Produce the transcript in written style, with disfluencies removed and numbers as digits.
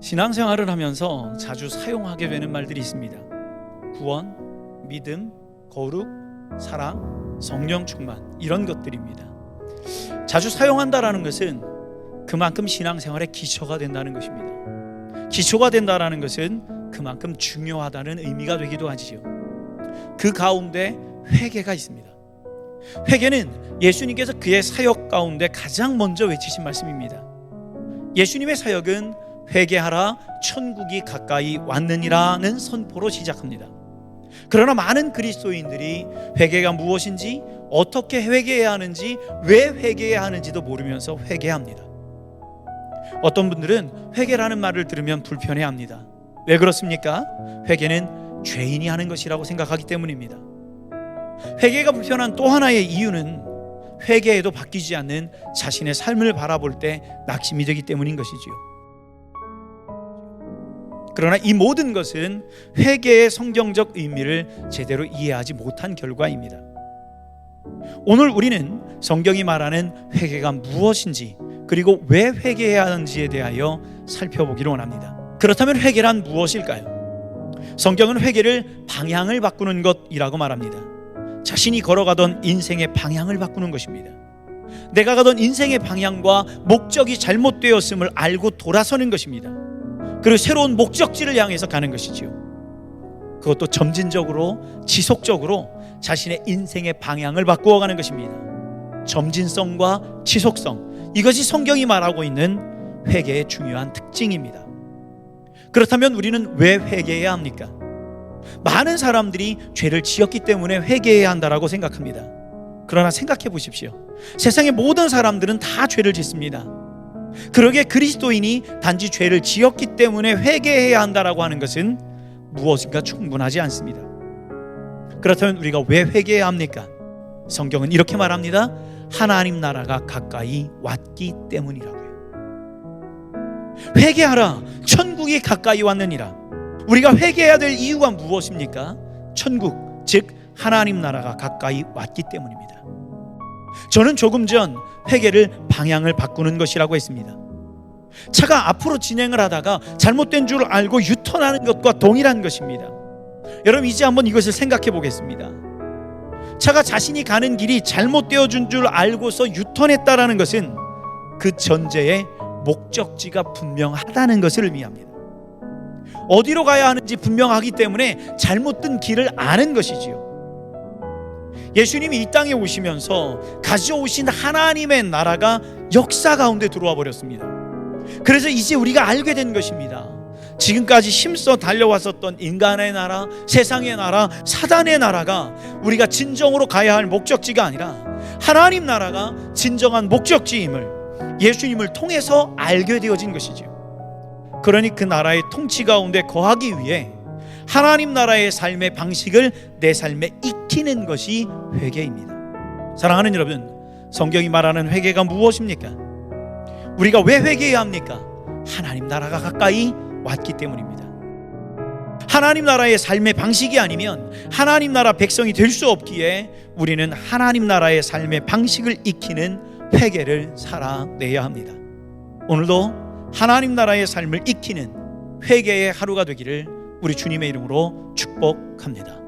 신앙생활을 하면서 자주 사용하게 되는 말들이 있습니다. 구원, 믿음, 거룩, 사랑, 성령 충만, 이런 것들입니다. 자주 사용한다라는 것은 그만큼 신앙생활의 기초가 된다는 것입니다. 기초가 된다라는 것은 그만큼 중요하다는 의미가 되기도 하지요. 그 가운데 회개가 있습니다. 회개는 예수님께서 그의 사역 가운데 가장 먼저 외치신 말씀입니다. 예수님의 사역은 회개하라 천국이 가까이 왔느니라는 선포로 시작합니다. 그러나 많은 그리스도인들이 회개가 무엇인지, 어떻게 회개해야 하는지, 왜 회개해야 하는지도 모르면서 회개합니다. 어떤 분들은 회개라는 말을 들으면 불편해합니다. 왜 그렇습니까? 회개는 죄인이 하는 것이라고 생각하기 때문입니다. 회개가 불편한 또 하나의 이유는 회개에도 바뀌지 않는 자신의 삶을 바라볼 때 낙심이 되기 때문인 것이지요. 그러나 이 모든 것은 회개의 성경적 의미를 제대로 이해하지 못한 결과입니다. 오늘 우리는 성경이 말하는 회개가 무엇인지, 그리고 왜 회개해야 하는지에 대하여 살펴보기를 원합니다. 그렇다면 회개란 무엇일까요? 성경은 회개를 방향을 바꾸는 것이라고 말합니다. 자신이 걸어가던 인생의 방향을 바꾸는 것입니다. 내가 가던 인생의 방향과 목적이 잘못되었음을 알고 돌아서는 것입니다. 그리고 새로운 목적지를 향해서 가는 것이지요. 그것도 점진적으로, 지속적으로 자신의 인생의 방향을 바꾸어 가는 것입니다. 점진성과 지속성, 이것이 성경이 말하고 있는 회개의 중요한 특징입니다. 그렇다면 우리는 왜 회개해야 합니까? 많은 사람들이 죄를 지었기 때문에 회개해야 한다라고 생각합니다. 그러나 생각해 보십시오. 세상의 모든 사람들은 다 죄를 짓습니다. 그러기에 그리스도인이 단지 죄를 지었기 때문에 회개해야 한다라고 하는 것은 무엇인가 충분하지 않습니다. 그렇다면 우리가 왜 회개해야 합니까? 성경은 이렇게 말합니다. 하나님 나라가 가까이 왔기 때문이라고요. 회개하라, 천국이 가까이 왔느니라. 우리가 회개해야 될 이유가 무엇입니까? 천국, 즉 하나님 나라가 가까이 왔기 때문입니다. 저는 조금 전 회개를 방향을 바꾸는 것이라고 했습니다. 차가 앞으로 진행을 하다가 잘못된 줄 알고 유턴하는 것과 동일한 것입니다. 여러분, 이제 한번 이것을 생각해 보겠습니다. 차가 자신이 가는 길이 잘못되어 준 줄 알고서 유턴했다라는 것은 그 전제에 목적지가 분명하다는 것을 의미합니다. 어디로 가야 하는지 분명하기 때문에 잘못된 길을 아는 것이지요. 예수님이 이 땅에 오시면서 가져오신 하나님의 나라가 역사 가운데 들어와 버렸습니다. 그래서 이제 우리가 알게 된 것입니다. 지금까지 힘써 달려왔었던 인간의 나라, 세상의 나라, 사단의 나라가 우리가 진정으로 가야 할 목적지가 아니라 하나님 나라가 진정한 목적지임을 예수님을 통해서 알게 되어진 것이죠. 그러니 그 나라의 통치 가운데 거하기 위해 하나님 나라의 삶의 방식을 내 삶에 익히는 것이 회개입니다. 사랑하는 여러분, 성경이 말하는 회개가 무엇입니까? 우리가 왜 회개해야 합니까? 하나님 나라가 가까이 왔기 때문입니다. 하나님 나라의 삶의 방식이 아니면 하나님 나라 백성이 될 수 없기에 우리는 하나님 나라의 삶의 방식을 익히는 회개를 살아내야 합니다. 오늘도 하나님 나라의 삶을 익히는 회개의 하루가 되기를 우리 주님의 이름으로 축복합니다.